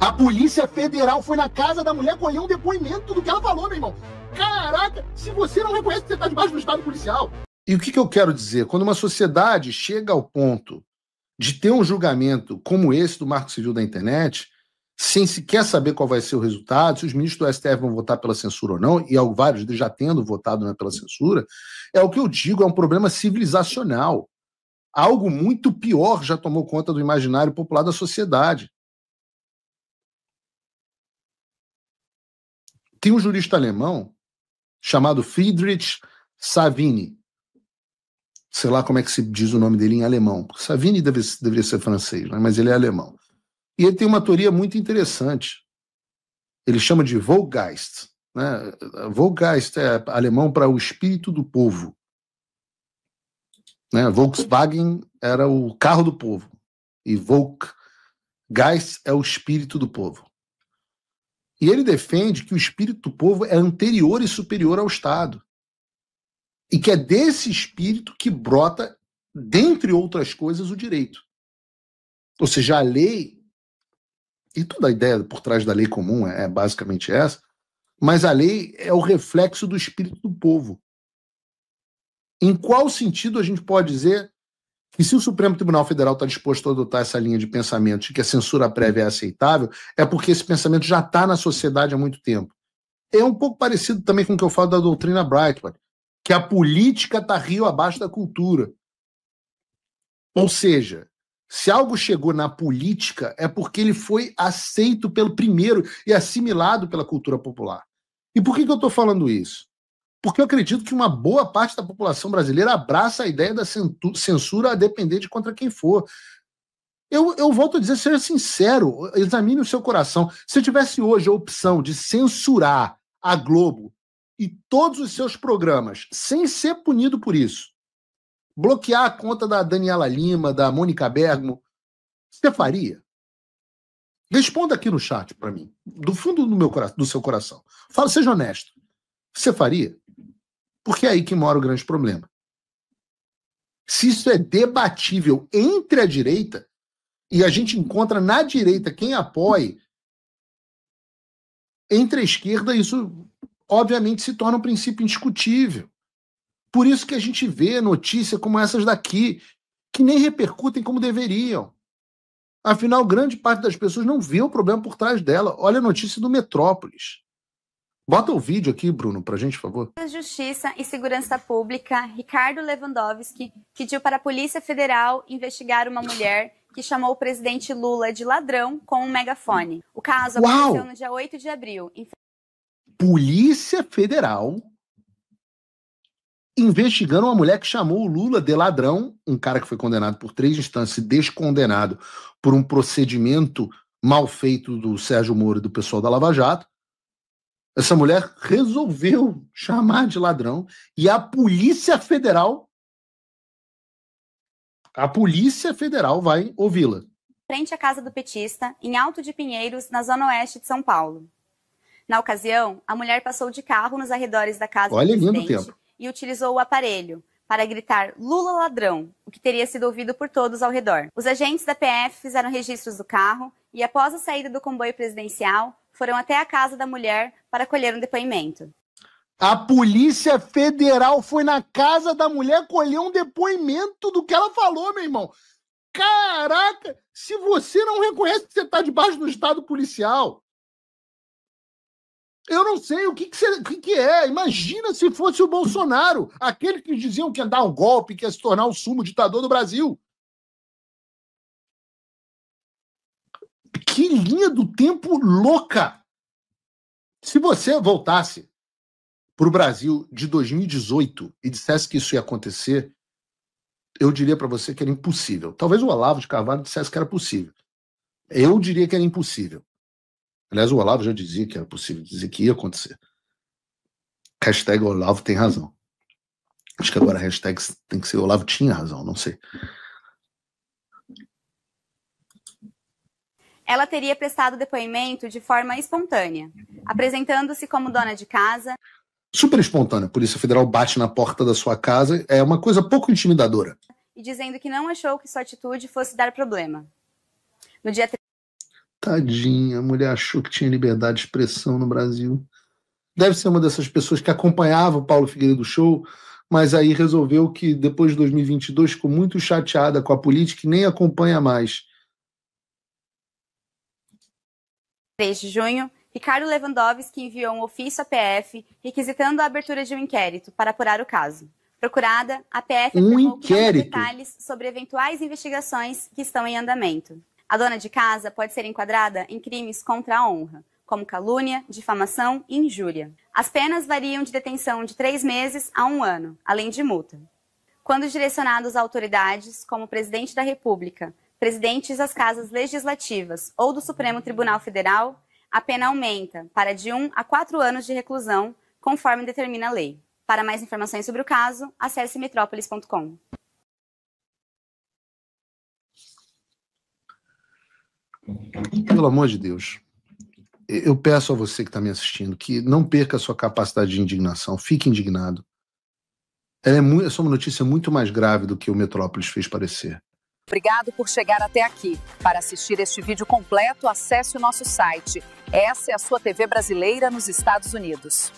A Polícia Federal foi na casa da mulher colher um depoimento do que ela falou, meu irmão. Caraca, se você não reconhece que você está debaixo do estado policial. E o que eu quero dizer? Quando uma sociedade chega ao ponto de ter um julgamento como esse do Marco Civil da Internet, sem sequer saber qual vai ser o resultado, se os ministros do STF vão votar pela censura ou não, e vários já tendo votado, né, pela censura, é o que eu digo, é um problema civilizacional. Algo muito pior já tomou conta do imaginário popular da sociedade. Tem um jurista alemão chamado Friedrich Savini. Sei lá como é que se diz o nome dele em alemão. Savini deveria ser francês, né? Mas ele é alemão. E ele tem uma teoria muito interessante. Ele chama de Volksgeist. Né? Volksgeist é alemão para o espírito do povo. Né? Volkswagen era o carro do povo. E Volksgeist é o espírito do povo. E ele defende que o espírito do povo é anterior e superior ao Estado. E que é desse espírito que brota, dentre outras coisas, o direito. Ou seja, a lei, e toda a ideia por trás da lei comum é basicamente essa, mas a lei é o reflexo do espírito do povo. Em qual sentido a gente pode dizer que se o Supremo Tribunal Federal está disposto a adotar essa linha de pensamento de que a censura prévia é aceitável, é porque esse pensamento já está na sociedade há muito tempo. É um pouco parecido também com o que eu falo da doutrina Breitbart, que a política está rio abaixo da cultura. Ou seja, se algo chegou na política é porque ele foi aceito pelo primeiro e assimilado pela cultura popular. E por que eu estou falando isso? Porque eu acredito que uma boa parte da população brasileira abraça a ideia da censura a depender de contra quem for. Eu volto a dizer, seja sincero, examine o seu coração. Se eu tivesse hoje a opção de censurar a Globo e todos os seus programas, sem ser punido por isso, bloquear a conta da Daniela Lima, da Mônica Bergamo, você faria? Responda aqui no chat para mim, do fundo do seu coração. Fala, seja honesto. Você faria? Porque é aí que mora o grande problema. Se isso é debatível entre a direita, e a gente encontra na direita quem apoie, entre a esquerda, isso obviamente se torna um princípio indiscutível. Por isso que a gente vê notícias como essas daqui, que nem repercutem como deveriam. Afinal, grande parte das pessoas não vê o problema por trás dela. Olha a notícia do Metrópolis. Bota o vídeo aqui, Bruno, pra gente, por favor. A Justiça e Segurança Pública, Ricardo Lewandowski, pediu para a Polícia Federal investigar uma mulher que chamou o presidente Lula de ladrão com um megafone. O caso aconteceu no dia 8 de abril. Polícia Federal investigando uma mulher que chamou o Lula de ladrão, um cara que foi condenado por 3 instâncias e descondenado por um procedimento mal feito do Sérgio Moro e do pessoal da Lava Jato. Essa mulher resolveu chamar de ladrão e a Polícia Federal vai ouvi-la. Frente à casa do petista, em Alto de Pinheiros, na zona oeste de São Paulo. Na ocasião, a mulher passou de carro nos arredores da casa do presidente e utilizou o aparelho para gritar "Lula ladrão", o que teria sido ouvido por todos ao redor. Os agentes da PF fizeram registros do carro e, após a saída do comboio presidencial, foram até a casa da mulher para colher um depoimento. A Polícia Federal foi na casa da mulher colher um depoimento do que ela falou, meu irmão. Caraca! Se você não reconhece que você está debaixo do estado policial, eu não sei o que é. Imagina se fosse o Bolsonaro, aquele que diziam que ia dar um golpe, que ia se tornar o sumo ditador do Brasil. Que linha do tempo louca! Se você voltasse para o Brasil de 2018 e dissesse que isso ia acontecer, eu diria para você que era impossível. Talvez o Olavo de Carvalho dissesse que era possível. Eu diria que era impossível. Aliás, o Olavo já dizia que era possível, dizia que ia acontecer. Hashtag Olavo tem razão. Acho que agora a hashtag tem que ser Olavo tinha razão, não sei. Ela teria prestado depoimento de forma espontânea, apresentando-se como dona de casa. Super espontânea. A Polícia Federal bate na porta da sua casa. É uma coisa pouco intimidadora. E dizendo que não achou que sua atitude fosse dar problema. No dia Tadinha, a mulher achou que tinha liberdade de expressão no Brasil. Deve ser uma dessas pessoas que acompanhava o Paulo Figueiredo Show, mas aí resolveu que depois de 2022 ficou muito chateada com a política e nem acompanha mais. 3 de junho, Ricardo Lewandowski enviou um ofício à PF requisitando a abertura de um inquérito para apurar o caso. Procurada, a PF afirmou que não tem detalhes sobre eventuais investigações que estão em andamento. A dona de casa pode ser enquadrada em crimes contra a honra, como calúnia, difamação e injúria. As penas variam de detenção de 3 meses a 1 ano, além de multa. Quando direcionados a autoridades, como o presidente da República, presidentes das casas legislativas ou do Supremo Tribunal Federal, a pena aumenta para de 1 a 4 anos de reclusão, conforme determina a lei. Para mais informações sobre o caso, acesse metrópolis.com. Pelo amor de Deus, eu peço a você que está me assistindo que não perca a sua capacidade de indignação, fique indignado. Essa é uma notícia muito mais grave do que o Metrópolis fez parecer. Obrigado por chegar até aqui. Para assistir este vídeo completo, acesse o nosso site. Essa é a sua TV brasileira nos Estados Unidos.